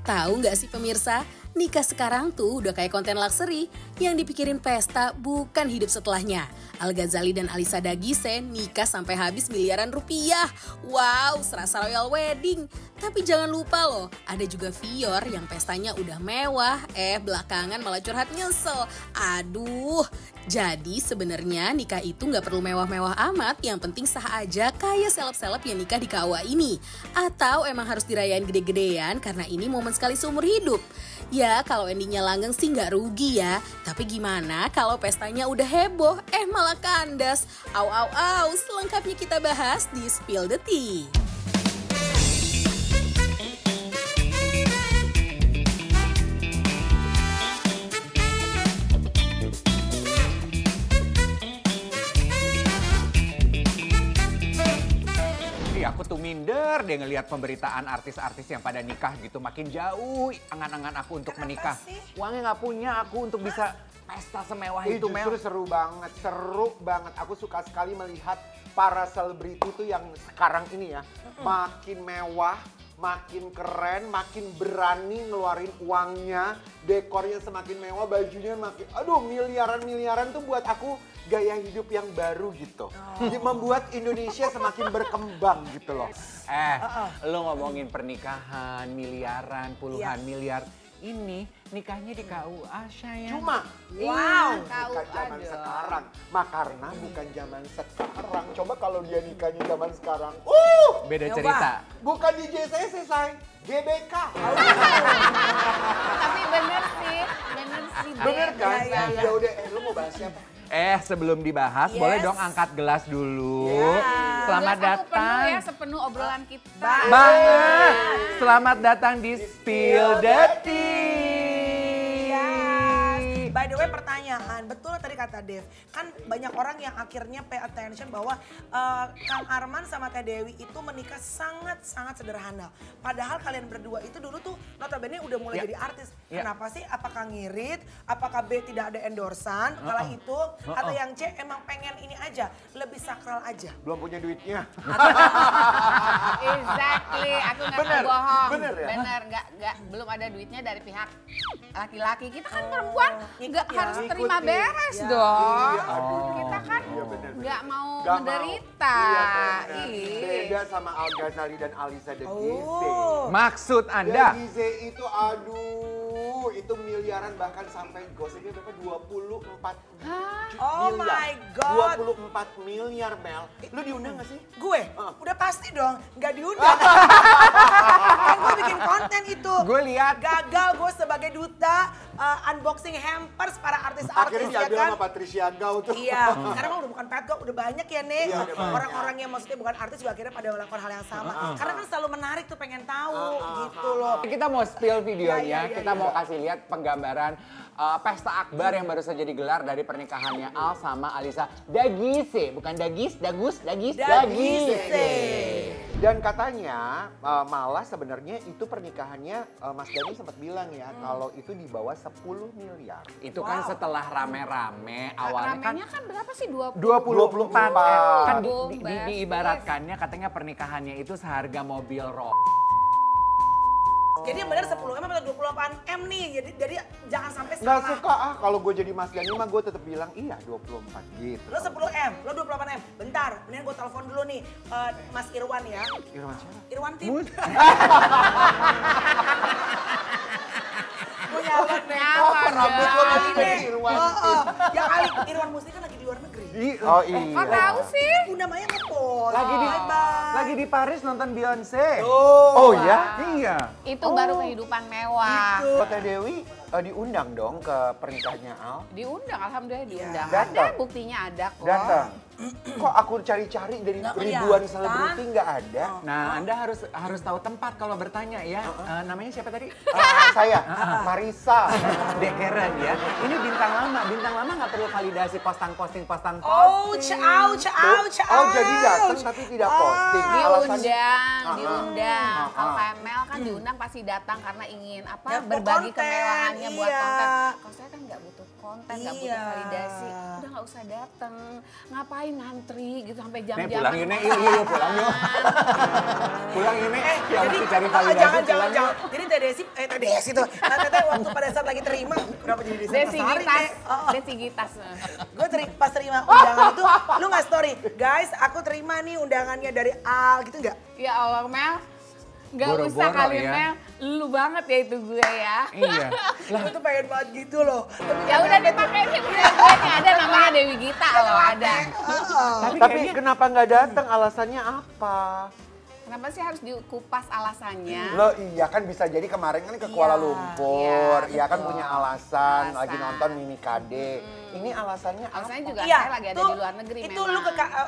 Tahu nggak sih pemirsa, nikah sekarang tuh udah kayak konten luxury yang dipikirin pesta bukan hidup setelahnya. Al-Ghazali dan Alisa Dagise nikah sampai habis miliaran rupiah. Wow, serasa royal wedding. Tapi jangan lupa loh, ada juga Vior yang pestanya udah mewah, belakangan malah curhat nyesel. Aduh, jadi sebenarnya nikah itu nggak perlu mewah-mewah amat, yang penting sah aja kayak seleb-seleb yang nikah di KUA ini. Atau emang harus dirayain gede-gedean karena ini momen sekali seumur hidup. Ya kalau endingnya langgeng sih nggak rugi ya. Tapi gimana kalau pestanya udah heboh, malah kandas. Au au au, selengkapnya kita bahas di Spill the Tea. Aku tuh minder deh ngelihat pemberitaan artis-artis yang pada nikah gitu. Makin jauh angan-angan aku untuk menikah. Uangnya nggak punya aku untuk bisa pesta semewah itu. Justru seru banget. Aku suka sekali melihat para selebriti itu yang sekarang ini ya. Makin mewah, makin keren, makin berani ngeluarin uangnya. Dekornya semakin mewah, bajunya makin, miliaran-miliaran tuh buat aku gaya hidup yang baru gitu. Membuat Indonesia semakin berkembang gitu loh. Lo ngomongin pernikahan, miliaran, puluhan miliar. Ini nikahnya di KUA sayang. Cuma, bukan zaman sekarang. Karena bukan zaman sekarang. Coba kalau dia nikahnya zaman sekarang. Beda cerita. Bukan di JCC, say. GBK. Tapi bener sih. Bener kan? Ya udah, lo mau bahas siapa? Sebelum dibahas, boleh dong angkat gelas dulu. Selamat Gelas datang. Penuh ya, sepenuh obrolan kita. Banget. Selamat datang di Spill the Tea. By the way, pertanyaan, betul tadi kata Dev, kan banyak orang yang akhirnya pay attention bahwa Kang Arman sama Teh Dewi itu menikah sangat-sangat sederhana. Padahal kalian berdua itu dulu tuh notabene udah mulai jadi artis. Kenapa sih? Apakah ngirit? Apakah B tidak ada endorsan kala itu? Atau yang C emang pengen ini aja, lebih sakral aja? Belum punya duitnya. Exactly, aku nggak bohong. Bener ya? Bener, nggak belum ada duitnya dari pihak laki-laki. Kita kan perempuan nggak harus terima beres dong. Kita kan nggak mau menderita. Beda sama Al-Ghazali dan Alisa Dagise. Maksud Anda? Dagise itu itu miliaran, bahkan sampai gosipnya berapa? 24 Oh my God. 24 miliar, Mel. Lu diundang gak sih? Gue? Udah pasti dong, nggak diundang. Kan gue bikin konten itu. Gue lihat. Gagal gue sebagai duta unboxing hampers para artis-artis. Akhirnya ya diambil kan? sama Patricia Gau tuh. Iya, karena udah bukan Pat Gau, udah banyak ya nih. Iya, udah banyak. Orang-orang yang maksudnya bukan artis juga akhirnya pada melakukan hal yang sama. Karena kan selalu menarik tuh, pengen tahu gitu loh. Kita mau spill videonya, Iya, kita mau kasih lihat penggambaran pesta akbar yang baru saja digelar dari pernikahannya Al sama Alisa Dagise. Bukan Dagis, Dagise. Dan katanya malah sebenarnya itu pernikahannya Mas Dani sempat bilang ya kalau itu di bawah 10 miliar. Itu kan setelah rame-rame awalnya kan Ramenya kan berapa sih? 24. 24. Kan diibaratkannya katanya pernikahannya itu seharga mobil Jadi yang benar 10M atau 28M nih, jadi jangan sampai Nggak salah. suka kalau gue jadi Mas Dani mah gue tetap bilang iya 24 gitu. Lo 10M, lo 28M. Bentar, mendingan gue telepon dulu nih Mas Irwan ya. Irwan siapa? Irwan Tim. Gue nyalon nih. Rambut lo masih kayak Irwan. Ya kali Irwan Musni kan lagi di luar negeri. Oh iya. Kok tahu sih? Bunda Maya ngepost. Lagi di Paris nonton Beyonce. Oh ya? Iya. Itu baru kehidupan mewah. Kota Dewi diundang dong ke pernikahannya Al. Diundang, alhamdulillah diundang. Datang. Ada buktinya, ada kok. Datang. Kok aku cari-cari dari ribuan selebriti nggak ada? Nah, Anda harus tahu tempat kalau bertanya ya. Namanya siapa tadi? Saya, Marisa. Dekeren ya. Ini bintang lama. Bintang lama nggak perlu validasi posting. Ouch. Oh jadi datang tapi tidak posting. Diundang. Kalau KML kan diundang pasti datang karena ingin Ya, berbagi konten, kemewahannya buat iya. konten. Kalau saya kan nggak butuh konten, nggak butuh validasi. Udah nggak usah datang. Ngapain ngapain ngantri gitu sampai jam-jam. Pulang ini, iya pulang yuk. Pulang ini, ya Jadi mesti cari validasi. jangan. Jadi Teh Desi tuh. Teteh waktu pada saat lagi terima, kenapa jadi Desi? Desi Gitas. Gue pas terima undangan itu, lu nggak story, guys aku terima nih undangannya dari Al gitu nggak? Ya Allah Mel, nggak usah Boro-boro kali ya. Mel, lu banget ya itu gue ya. Iya. Gue tuh pengen banget gitu loh. Ya udah dipakai nih gue nih ada namanya Dewi Gita loh ada. Tapi kenapa nggak datang? Alasannya apa? Kenapa sih harus dikupas alasannya? Lo iya kan bisa jadi kemarin kan ke Kuala Lumpur, iya kan betul. punya alasan, Alasan. lagi nonton Mimi KD. Ini alasannya Alasannya apa? juga Iya, saya lagi ada tuh, di luar negeri itu memang. lu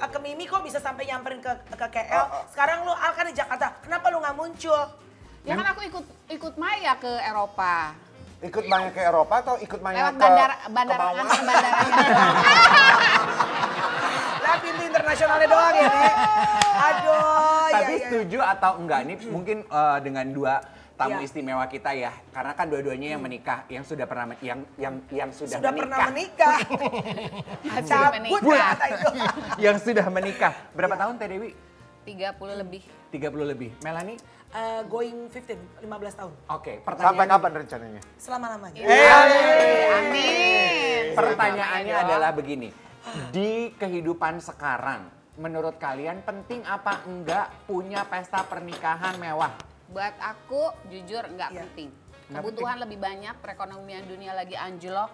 ke Mimi kok bisa sampai nyamperin ke KL. Sekarang lu Al kan di Jakarta, kenapa lu nggak muncul? Ya kan aku ikut Maya ke Eropa. Ikut Maya ke Eropa atau ikut Maya Lewat ke bandara ke antar bawah? bandaranya. Lah pintu internasionalnya doang ya nih. Aduh, Tapi ya. setuju atau enggak nih mungkin dengan dua tamu Iya. istimewa kita ya, karena kan dua-duanya yang menikah, yang sudah pernah yang sudah Pernah menikah. Masih Cabut menikah. kata itu. yang sudah menikah. Berapa tahun Teh Dewi? 30 lebih. 30 lebih. Melanie? Going 15 tahun. Oke, Sampai kapan rencananya? Selama-lamanya. Amin. Pertanyaannya adalah begini. Di kehidupan sekarang, menurut kalian penting apa enggak punya pesta pernikahan mewah? Buat aku jujur nggak Iya. penting. Kebutuhan lebih banyak, perekonomian dunia lagi anjlok.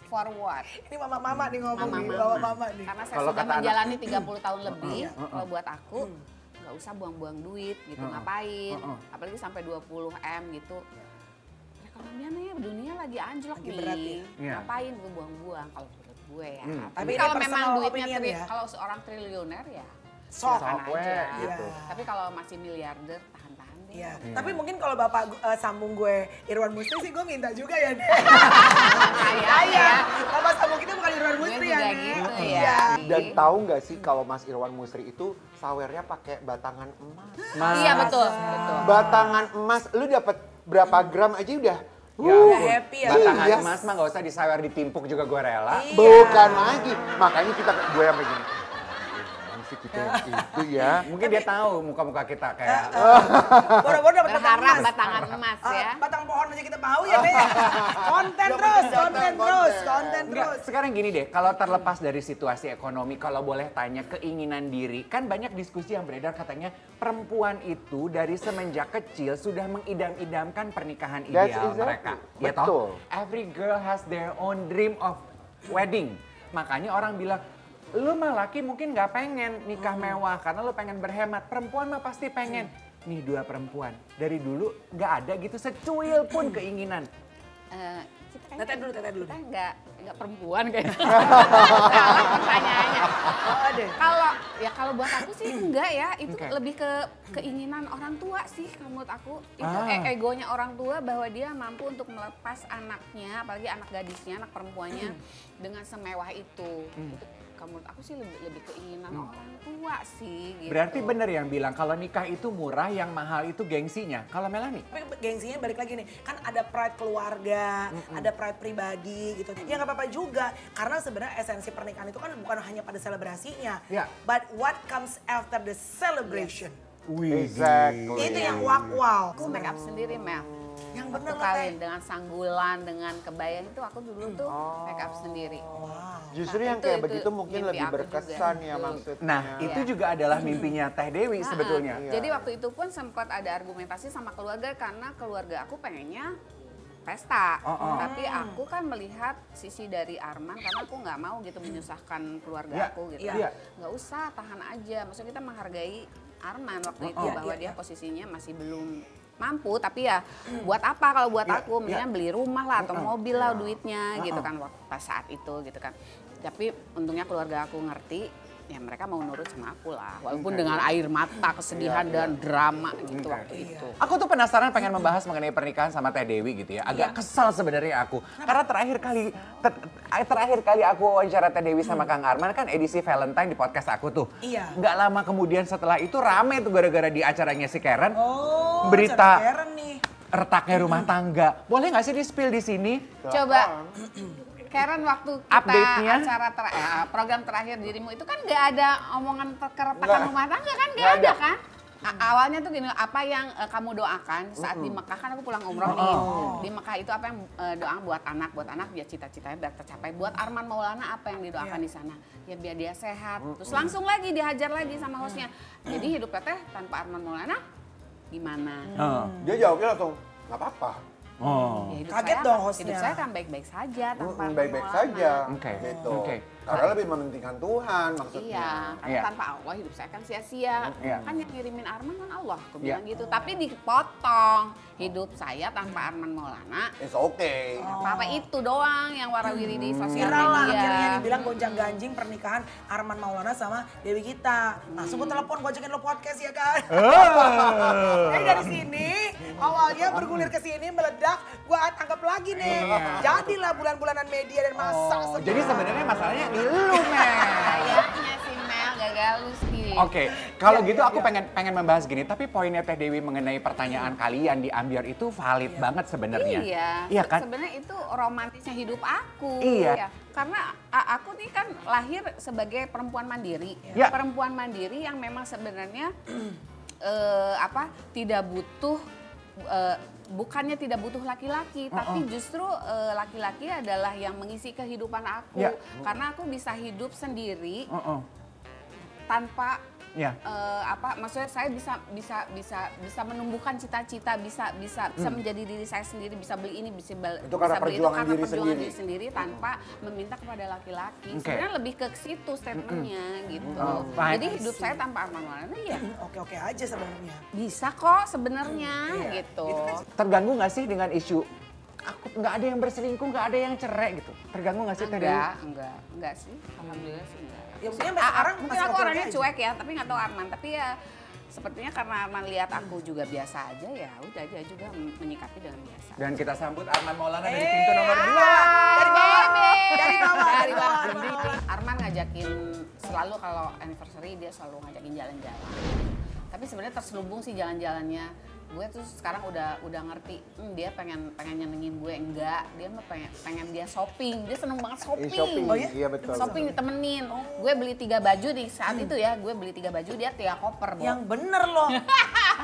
Forward. Ini mama-mama nih ngomong nih, Mama-mama. mama nih. Karena saya Kalau sudah kata anak- menjalani 30 tahun lebih, kalau buat aku nggak usah buang-buang duit gitu, ngapain. Apalagi sampai 20 M gitu. Perekonomiannya dunia lagi anjlok Lagi nih. berat ya. Iya. Ngapain gue buang-buang kalau menurut gue ya. Tapi Tapi ini kalau personal memang duitnya, opinion ya. kalau seorang triliuner ya Sok. silakan Sok, aja. gitu. Tapi kalau masih miliarder, tahan-tahan deh. Iya. Tapi mungkin kalau bapak sambung gue Irwan Musri sih gue minta juga ya deh. Kayaknya. Bapak sambung kita bukan Irwan Gue Musri juga ya Nek. gitu Iya. ya. Dan tahu nggak sih kalau Mas Irwan Musri itu sawernya pakai batangan emas. Iya betul, betul. Batangan emas, lu dapat berapa gram aja udah? Ya Udah ampun. happy ya. Batangan Iya. emas mah gak usah disawer ditimpuk juga gue rela. Iya. Bukan lagi. Makanya gue yang begini. Sih kita itu ya. Mungkin dia tahu muka-muka kita kayak Boro-boro dapat batang Berharap emas. batangan emas ya. Batang pohon aja kita mau ya deh. Konten terus. Enggak, terus. sekarang gini deh, kalau terlepas dari situasi ekonomi, kalau boleh tanya keinginan diri, kan banyak diskusi yang beredar katanya perempuan itu dari semenjak kecil sudah mengidam-idamkan pernikahan That's ideal exactly. mereka. Ya toh? Betul. Every girl has their own dream of wedding. Makanya orang bilang, lu mah laki mungkin nggak pengen nikah mewah karena lu pengen berhemat. Perempuan mah pasti pengen. Nih dua perempuan, dari dulu nggak ada gitu secuil pun keinginan. Kita Teteh dulu. Kita enggak perempuan kayaknya. Salah pertanyaannya. Kalau buat aku sih enggak ya, itu Oke. lebih ke keinginan orang tua sih kalau menurut aku. Itu Ah. egonya orang tua bahwa dia mampu untuk melepas anaknya, apalagi anak gadisnya, anak perempuannya dengan semewah itu. Itu kalau menurut aku sih lebih keinginan orang tua sih gitu. Berarti bener yang bilang kalau nikah itu murah, yang mahal itu gengsinya. Kalau Melanie? Tapi gengsinya balik lagi nih, kan ada pride keluarga, ada pride pribadi gitu. Ya nggak apa-apa juga, karena sebenarnya esensi pernikahan itu kan bukan hanya pada selebrasinya, Ya. but what comes after the celebration. Exactly. Itu yang wow. Aku make up sendiri Mel. Yang Waktu bener loh kawin Teh. dengan sanggulan, dengan kebaya itu aku dulu tuh make up sendiri. Justru Nah, yang itu- kayak itu begitu mungkin mimpi lebih aku berkesan juga. ya Betul. maksudnya. Nah, itu juga adalah mimpinya Teh Dewi sebetulnya. Jadi waktu itu pun sempat ada argumentasi sama keluarga karena keluarga aku pengennya pesta. Tapi aku kan melihat sisi dari Arman karena aku nggak mau gitu menyusahkan keluarga Iya, aku gitu. iya. Nggak usah, tahan aja. Maksudnya kita menghargai Arman waktu itu bahwa dia posisinya masih belum mampu, tapi ya buat apa kalau buat aku, mendingan beli rumah lah atau mobil lah duitnya gitu kan waktu pas saat itu gitu kan. Tapi untungnya keluarga aku ngerti, ya mereka mau nurut sama aku lah, walaupun dengan air mata, kesedihan dan drama gitu waktu itu. Aku tuh penasaran pengen membahas mengenai pernikahan sama Teh Dewi gitu ya. Agak kesal sebenarnya aku. Karena terakhir kali aku wawancara Teh Dewi sama Kang Arman kan edisi Valentine di podcast aku tuh. Iya. Nggak lama kemudian setelah itu rame tuh gara-gara di acaranya si Karen. Oh, Berita Karen nih. retaknya rumah tangga. Boleh nggak sih di-spill di sini? Coba Karen waktu kita Update-nya? acara program terakhir Dirimu itu kan nggak ada omongan keretakan Nggak. rumah tangga kan, nggak ada kan? Awalnya tuh gini, apa yang kamu doakan saat di Mekah, kan aku pulang umroh nih. Di Mekah itu apa yang doa buat anak biar cita-citanya biar tercapai. Buat Arman Maulana apa yang didoakan di sana? Ya biar dia sehat. Terus langsung lagi dihajar lagi sama hostnya. Jadi hidup teteh tanpa Arman Maulana gimana? Dia jawabnya langsung, nggak apa-apa. Ya, hidup Kaget saya, dong hostnya. Hidup saya kan baik-baik saja tanpa Arman Baik-baik Maulana. saja. Oke. Gitu. Oke. Karena lebih mementingkan Tuhan maksudnya. Iya, karena Iya. tanpa Allah hidup saya kan sia-sia. Iya. Kan yang ngirimin Arman kan Allah, aku Iya. bilang gitu. Tapi dipotong hidup saya tanpa Arman Maulana. It's okay. Apa itu doang yang warawiri di sosial Viral lah media. akhirnya dibilang gonjang-ganjing pernikahan Arman Maulana sama Dewi Gita. Langsung gue telepon, gue ajakin lo podcast ya kan. Jadi dari sini awalnya bergulir ke sini meledak, gue tangkap lagi nih. Jadilah bulan-bulanan media dan masa semua. Jadi sebenarnya masalahnya di lu, Mel. Kayaknya si Mel gagal sih. Oke, kalau gitu aku pengen membahas gini, tapi poinnya Teh Dewi mengenai pertanyaan kalian di Ambiar itu valid banget sebenarnya. Iya, Iya kan? sebenarnya itu romantisnya hidup aku. Iya. Ya, karena aku nih kan lahir sebagai perempuan mandiri. Ya. Perempuan mandiri yang memang sebenarnya tidak butuh bukannya tidak butuh laki-laki, tapi justru laki-laki adalah yang mengisi kehidupan aku. Ya. Karena aku bisa hidup sendiri tanpa Ya. maksudnya saya bisa menumbuhkan cita-cita, bisa menjadi diri saya sendiri, bisa beli ini, bisa Itu karena beli perjuangan karena diri perjuangan sendiri. diri sendiri tanpa meminta kepada laki-laki. Oke. Sebenarnya lebih ke situ statementnya gitu. Fine. Jadi hidup saya tanpa Arman Maulana ya Oke-oke aja sebenarnya. bisa kok sebenarnya gitu. Terganggu nggak sih dengan isu aku nggak ada yang berselingkuh, nggak ada yang cerai gitu? Terganggu nggak sih Teh Dewi? Enggak sih. Alhamdulillah sih enggak. Ya maksudnya sampai sekarang Mungkin masih aku oke-oke orangnya aja. cuek ya, tapi nggak tahu Arman. Tapi ya sepertinya karena Arman lihat aku juga biasa aja, ya udah dia juga menyikapi dengan biasa. Dan kita sambut Arman Maulana dari pintu nomor 2. Dari bawah. Dari bawah, dari bawah, Arman Maulana. Arman ngajakin selalu kalau anniversary dia selalu ngajakin jalan-jalan. Tapi sebenarnya terselubung sih jalan-jalannya. Gue tuh sekarang udah ngerti, dia pengen nyenengin gue, enggak. Dia mah pengen dia shopping, dia seneng banget shopping. Shopping, Oh iya? iya betul. Shopping ditemenin. Gue beli 3 baju di saat itu ya, gue beli 3 baju, dia 3 koper. Bo. Yang bener loh.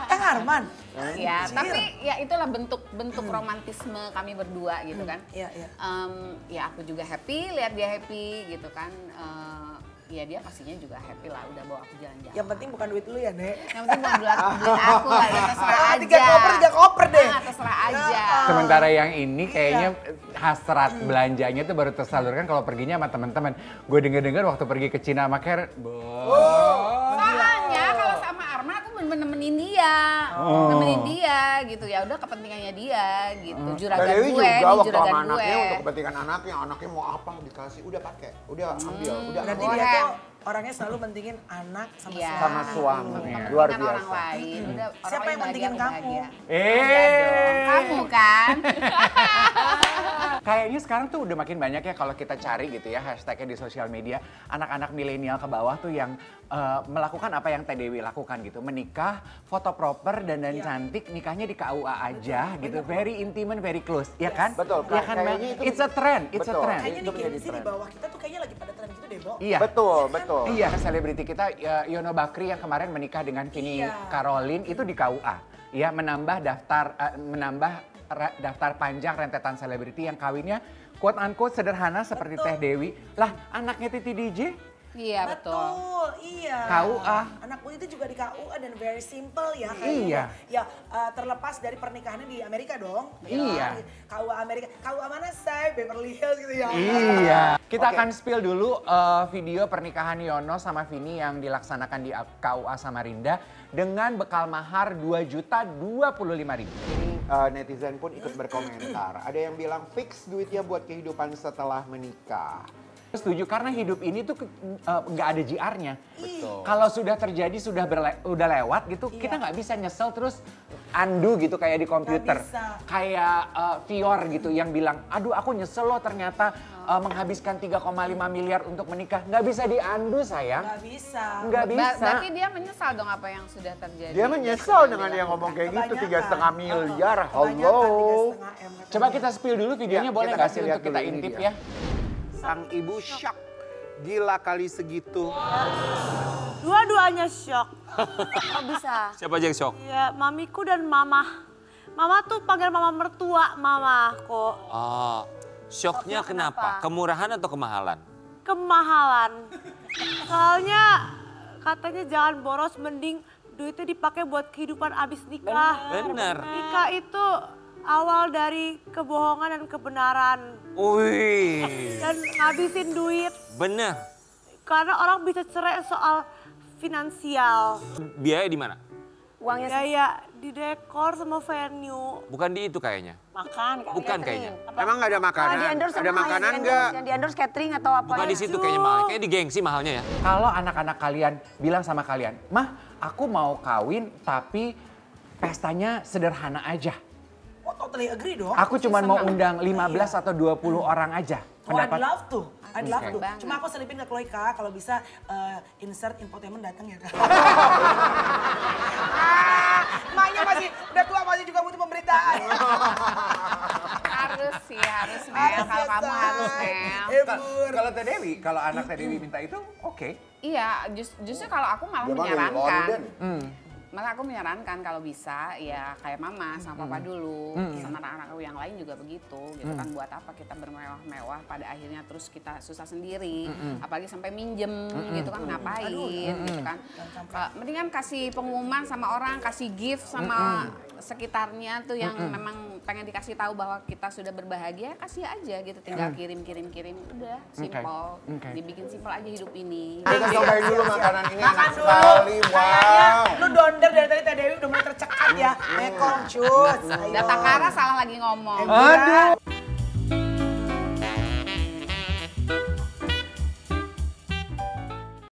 Arman. Ya, Anjir. tapi ya itulah bentuk romantisme kami berdua gitu kan. Iya, iya. Ya aku juga happy, lihat dia happy gitu kan. Ya dia pastinya juga happy lah, udah bawa aku jalan-jalan. Yang penting bukan duit lu ya, Nek. Yang penting bukan duit aku lah, ya terserah aja. 3 koper deh. Terserah aja. Sementara yang ini kayaknya hasrat belanjanya tuh baru tersalurkan kalau perginya sama teman-teman. Gue denger-dengar waktu pergi ke Cina sama Karen, Soalnya kalau sama Arman aku bener-bener nemenin dia. Nemenin dia gitu, ya udah kepentingannya dia gitu. Juragan Teh Dewi gue, juga nih waktu juragan sama gue. anaknya untuk kepentingan anaknya mau apa dikasih, udah pakai, udah ambil, udah Berarti ambil. dia Boleh. tuh orangnya selalu mentingin anak sama Iya. suami. Sama suami, Kepentingan luar orang biasa. lain. Udah, orang Siapa lain yang bahagia, mentingin aku kamu? bahagia. Eh. Kamu kan? Kayaknya sekarang tuh udah makin banyak ya kalau kita cari gitu ya hashtagnya di sosial media. Anak-anak milenial ke bawah tuh yang melakukan apa yang Teh Dewi lakukan gitu. Menikah, foto proper, dandan cantik, nikahnya di KUA aja gitu. Very intimate, very close, ya kan? Betul, Ya kan, Mel? kayaknya itu- It's a trend, it's a Betul. trend. Kayaknya Itu nih menjadi Gen Z di tren. bawah kita tuh kayaknya lagi pada tren gitu deh, Bo. Iya. Betul, betul. Iya, selebriti kita Yono Bakri yang kemarin menikah dengan Vini Caroline itu di KUA. Ya, menambah daftar panjang rentetan selebriti yang kawinnya quote unquote sederhana seperti Teh Dewi. Lah, anaknya Titi DJ Iya betul. Betul, iya. KUA. Anak gue itu juga di KUA dan very simple ya. Iya. Ya terlepas dari pernikahannya di Amerika dong. Iya. Ya, KUA Amerika. KUA mana say? Beverly Hills gitu ya. Iya. Kita Oke. akan spill dulu video pernikahan Yono sama Vini yang dilaksanakan di KUA Samarinda dengan bekal mahar 2.025.000. Ini netizen pun ikut berkomentar. Ada yang bilang fix duitnya buat kehidupan setelah menikah. Setuju karena hidup ini tuh nggak ada JR-nya. Betul. Kalau sudah terjadi udah lewat gitu, kita nggak bisa nyesel terus undo gitu kayak di komputer. bisa. Kayak Fior gitu yang bilang, aduh aku nyesel loh ternyata menghabiskan 3,5 miliar untuk menikah. Nggak bisa di-undo sayang. Gak bisa. Nggak bisa. Berarti dia menyesal dong apa yang sudah terjadi. Dia menyesal dengan dia ngomong kayak gitu, 3,5 miliar. Hello. Kebanyakan 3,5 M. Coba kita spill dulu videonya, Ya, boleh kita nggak kasih sih lihat untuk kita dulu, ini intip dia. ya? Sang ibu shock. Gila kali segitu. Dua-duanya shock. Kok bisa? Siapa aja yang shock? Ya, mamiku dan mama. Mama tuh panggil mama mertua, mamaku. Oh, shocknya kenapa? Kemurahan atau kemahalan? Kemahalan. Soalnya katanya jangan boros, mending duitnya dipakai buat kehidupan abis nikah. Bener. Nikah itu awal dari kebohongan dan kebenaran. Wih, Dan ngabisin duit. bener. Karena orang bisa cerai soal finansial. Biaya di mana? Uangnya kayak di dekor sama venue. Bukan di itu kayaknya. Makan, Bukan kayaknya. Emang nggak ada makanan? Ada makanan nggak? Yang di endorse catering atau apa? Bukan di situ kayaknya mahal. Kayaknya di gengsi mahalnya ya. Kalau anak-anak kalian bilang sama kalian, "Mah, aku mau kawin tapi pestanya sederhana aja. Oh, totally agree dong. Aku cuma mau undang 15 atau 20 orang aja." Oh, I'd love to. I'd love Oke. to. Cuma aku selipin ke Chloe Kak, kalau bisa insert infotainment datang ya Kak. Maknya masih, udah tua masih juga butuh pemberitaan. Harus sih, harus Mel. Kalau kamu harus Mel. Kalau Teh Dewi, kalau anak Teh Dewi minta itu, oke. Iya, justru kalau aku malah Dia mah dari menyarankan. London. Malah aku menyarankan kalau bisa ya kayak mama sama papa dulu, sama anak-anak yang lain juga begitu, gitu kan. Buat apa kita bermewah-mewah pada akhirnya terus kita susah sendiri, apalagi sampai minjem gitu kan, ngapain gitu kan. Mendingan kasih pengumuman sama orang, kasih gift sama sekitarnya tuh yang memang pengen dikasih tahu bahwa kita sudah berbahagia, kasih aja gitu, tinggal kirim, udah simple, dibikin simple aja hidup ini. Kita cobain dulu makanan ini, Makan enak dulu. sekali. Kayaknya Wow. lu donder dari tadi Teh Dewi udah mulai tercekat ya. Mekong cus. Data Kara salah lagi ngomong. Aduh.